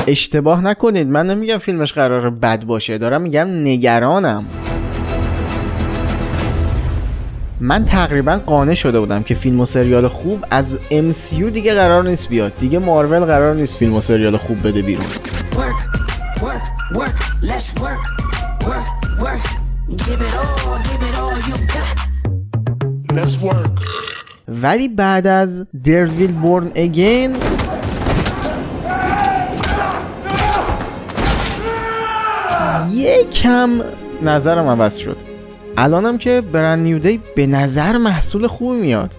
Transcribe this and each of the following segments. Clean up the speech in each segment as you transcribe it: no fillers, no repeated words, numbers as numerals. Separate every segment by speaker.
Speaker 1: اشتباه نکنید، من نمیگم فیلمش قراره بد باشه، دارم میگم نگرانم. من تقریبا قانع شده بودم که فیلم و سریال خوب از MCU دیگه قرار نیست بیاد. دیگه مارول قرار نیست فیلم و سریال خوب بده بیرون. ولی بعد از دیرویل بورن اگین یکم نظرم عوض شد. الانم که برند نیو دی به نظر محصول خوبی میاد.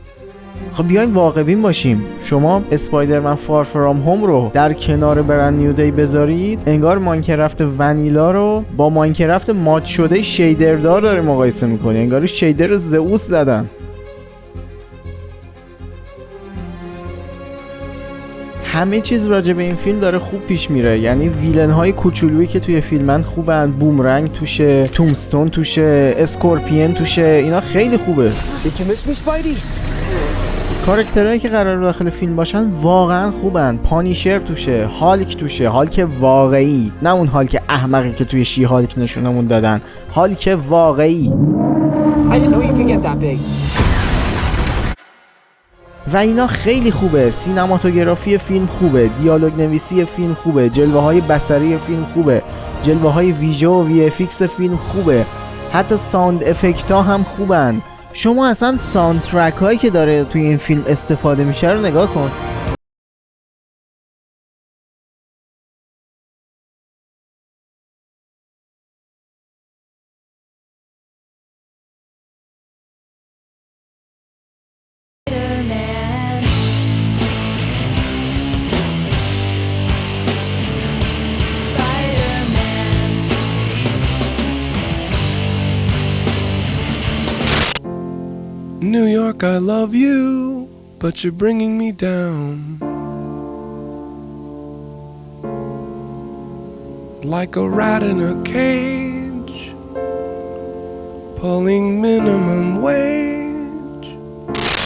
Speaker 1: خب بیاین واقع بین باشیم، شما اسپایدرمن فار فرام هوم رو در کنار برند نیو دی بذارید، انگار ماینکرافت ونیلا رو با ماینکرافت ماد شده شیدردار داره مقایسه میکنی، انگار شیدر زئوس زدن. همه چیز راجع به این فیلم داره خوب پیش میره، یعنی ویلن های کوچولویی که توی فیلمن خوبن، بومرنگ توشه، تومستون توشه، اسکورپین توشه، اینا خیلی خوبه. کاراکترهایی که قرار داخل فیلم باشن واقعا خوبن. پانیشر توشه، هالک توشه، هالک واقعی، نه اون هالک احمقی که توی شی هالک نشونمون دادن، هالک واقعی. و اینا خیلی خوبه. سینماتوگرافی فیلم خوبه، دیالوگ نویسی فیلم خوبه، جلوه های بصری فیلم خوبه، جلوه های ویژه و وی اف ایکس فیلم خوبه، حتی ساوند افکت ها هم خوبن. شما اصلا ساوند ترک هایی که داره توی این فیلم استفاده میشه رو نگاه کن.
Speaker 2: New York, I love you, but you're bringing me down. Like a rat in a cage, pulling minimum wage.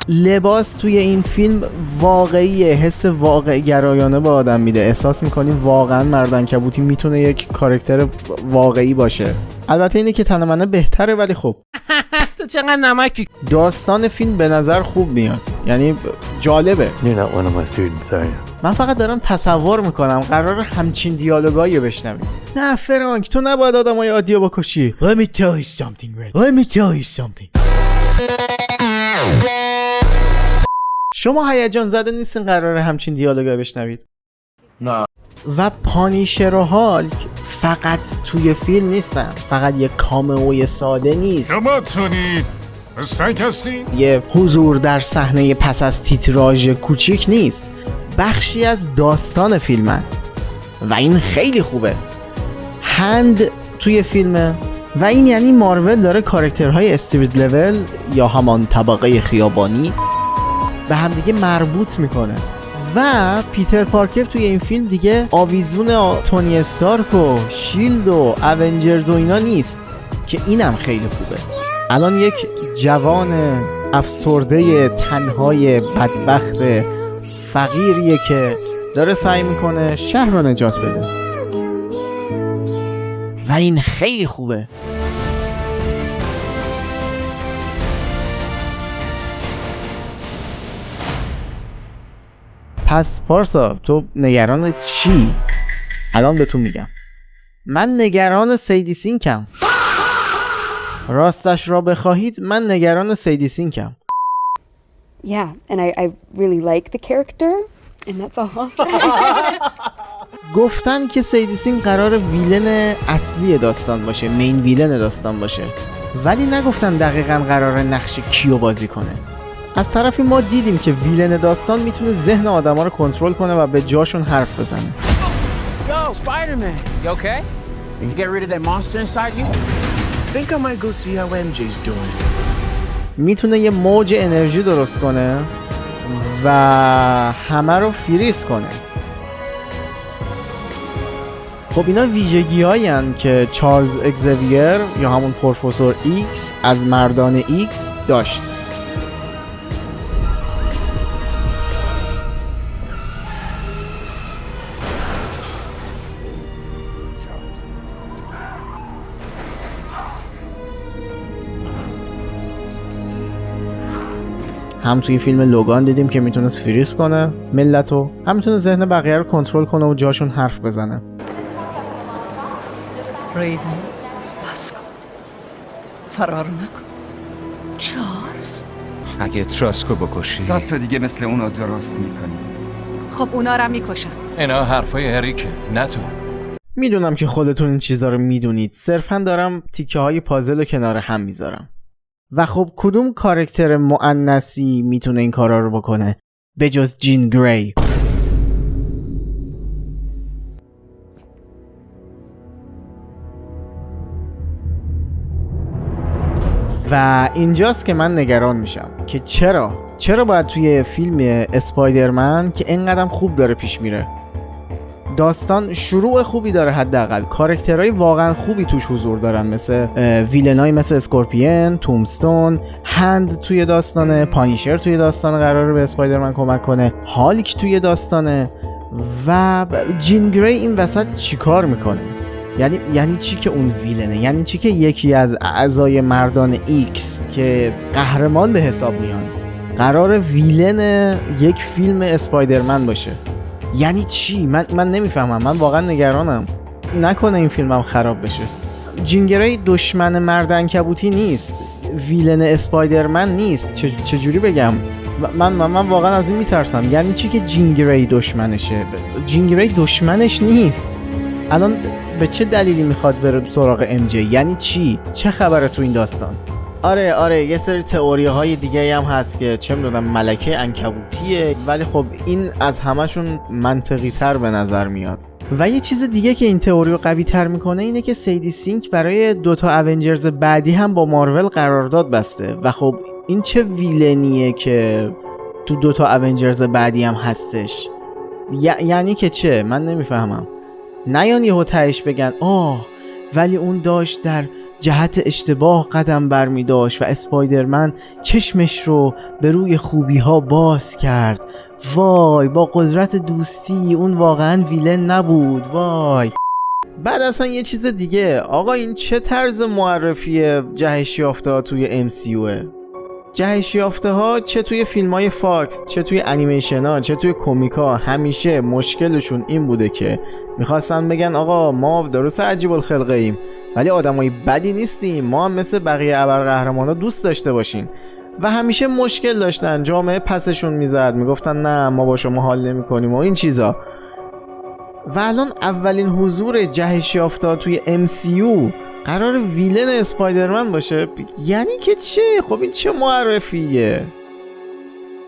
Speaker 1: لباس توی این فیلم واقعیه، حس واقع گرایانه به آدم میده، احساس میکنی واقعا مردعنکبوتی میتونه یک کاراکتر واقعی باشه. البته اینه که تن منه بهتره، ولی خب
Speaker 3: تو چقدر نمکی.
Speaker 1: داستان فیلم به نظر خوب میاد، یعنی جالبه.
Speaker 4: You're not one of my students, are you?
Speaker 1: من فقط دارم تصور میکنم قرار همچین دیالوگایی بشنویم. نه فرانک، تو نباید آدمای عادی رو بکشی. Let me tell you something, Red. Let me tell you something. شما هیجان زده نیستین قرار همچین دیالوگایی بشنوید؟
Speaker 4: نه.
Speaker 1: و پانیشر و هالک فقط توی فیلم نیستن، فقط یه کامئوی ساده نیست.
Speaker 5: شما تونید استنک هستی؟
Speaker 1: یه حضور در صحنه پس از تیتراژ کوچیک نیست، بخشی از داستان فیلمن و این خیلی خوبه. هند توی فیلمه و این یعنی مارول داره کاراکترهای استریت لول یا همان طبقه خیابانی به همدیگه مربوط میکنه. و پیتر پارکر توی این فیلم دیگه آویزون تونی استارک و شیلد و اونجرز و اینا نیست، که اینم خیلی خوبه. الان یک جوان افسرده تنهای بدبخت فقیریه که داره سعی میکنه شهر رو نجات بده و این خیلی خوبه. پس پارسا تو نگران چی؟ الان به تو میگم، من نگران سیدی سینکم. راستش را بخواهید من نگران سیدی سینکم.
Speaker 6: Yeah, and I really like the character, and that's all I'll say.
Speaker 1: گفتن که سیدی سینک قرار ویلن اصلی داستان باشه، مین ویلن داستان باشه، ولی نگفتن دقیقاً قرار نقش کیو بازی کنه. از طرفی ما دیدیم که ویلن داستان میتونه ذهن آدما رو کنترل کنه و به جاشون حرف بزنه.
Speaker 3: Yo, Spider-Man, you okay? You get rid of that monster inside you?
Speaker 4: Think I might go see how MJ's doing.
Speaker 1: میتونه یه موج انرژی درست کنه و همه رو فریز کنه. خب اینا ویژگی هایی هن که چارلز اگزویر یا همون پروفسور ایکس از مردان ایکس داشت. هم توی فیلم لوگان دیدیم که میتونست فریز کنه ملتو، هم میتونه ذهن بقیه رو کنترل کنه و جاشون حرف بزنه.
Speaker 7: ریون بس کن، فرار نکن. چارلز
Speaker 8: اگه تراسکو بکشی
Speaker 9: 100 تا دیگه مثل اونا درست میکنی.
Speaker 7: خب اونا رو میکشن.
Speaker 8: اینا حرفای هریکه، نه تو.
Speaker 1: میدونم که خودتون این چیزا رو میدونید، صرفا دارم تیکه های پازل رو کنار هم میذارم. و خب کدوم کاراکتر مؤنثی میتونه این کارا رو بکنه به جز جین گری؟ و اینجاست که من نگران میشم که چرا باید توی فیلم اسپایدرمن که اینقدر خوب داره پیش میره، داستان شروع خوبی داره، حداقل کاراکترهای واقعا خوبی توش حضور دارن، مثل ویلنای مثل اسکورپین، تومستون، هند توی داستانه، پانیشر توی داستان قراره به اسپایدرمن کمک کنه، هالک توی داستانه، و جین گری این وسط چیکار میکنه؟ یعنی چی که اون ویلنه؟ یعنی چی که یکی از اعضای مردان ایکس که قهرمان به حساب میان قرار ویلن یک فیلم اسپایدرمن باشه؟ یعنی چی؟ من نمیفهمم. من واقعا نگرانم نکنه این فیلمم خراب بشه. جین گری دشمن مرد عنکبوتی نیست، ویلن اسپایدرمن نیست. چجوری بگم؟ من واقعا از این میترسم. یعنی چی که جین گری دشمنشه؟ جین گری دشمنش نیست. الان به چه دلیلی میخواد بره سراغ ام جی؟ یعنی چی؟ چه خبره تو این داستان؟ آره یه سری تئوری های دیگه هم هست که چه میدونم ملکه عنکبوتیه، ولی خب این از همشون منطقی تر به نظر میاد. و یه چیز دیگه که این تئوری رو قوی تر میکنه اینه که سیدی سینک برای 2 اونجرز بعدی هم با مارول قرارداد بسته و خب این چه ویلنیه که تو 2 اونجرز بعدی هم هستش؟ یعنی که چه؟ من نمیفهمم. نیان یهو تهش بگن ولی اون داشت در جهت اشتباه قدم برمی داشت و اسپایدرمن چشمش رو به روی خوبی ها باز کرد. وای، با قدرت دوستی اون واقعا ویلن نبود. وای. بعد اصلا یه چیز دیگه، آقا این چه طرز معرفی جهش یافته ها توی MCUه؟ جهش یافته ها چه توی فیلم های فاکس، چه توی انیمیشن ها، چه توی کومیک ها، همیشه مشکلشون این بوده که میخواستن بگن آقا ما درست عجیب الخلقه ایم ولی آدمای بدی نیستیم، ما هم مثل بقیه ابرقهرمانا دوست داشته باشین. و همیشه مشکل داشتن، جامعه پسشون میزد، میگفتن نه ما با شما حال نمی کنیم و این چیزا. و الان اولین حضور جهش یافته توی MCU قرار ویلن اسپایدرمن باشه. یعنی که چه؟ خب این چه معرفیه؟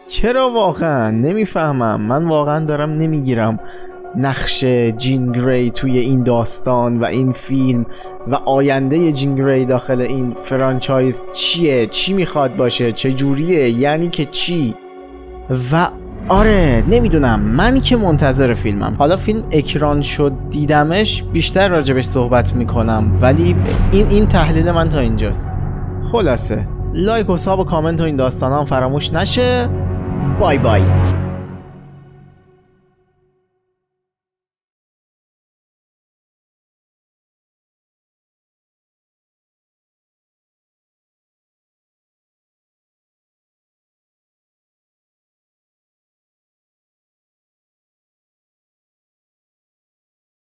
Speaker 1: چرا؟ واقعا نمیفهمم. من واقعا دارم نمیگیرم نقش جین گری توی این داستان و این فیلم و آینده جین گری داخل این فرانچایز چیه؟ چی میخواد باشه؟ چه جوریه؟ یعنی که چی؟ و آره نمیدونم، من که منتظر فیلمم. حالا فیلم اکران شد دیدمش بیشتر راجبش صحبت میکنم، ولی این تحلیل من تا اینجاست. خلاصه لایک و ساب و کامنت و این داستان هم فراموش نشه. بای بای.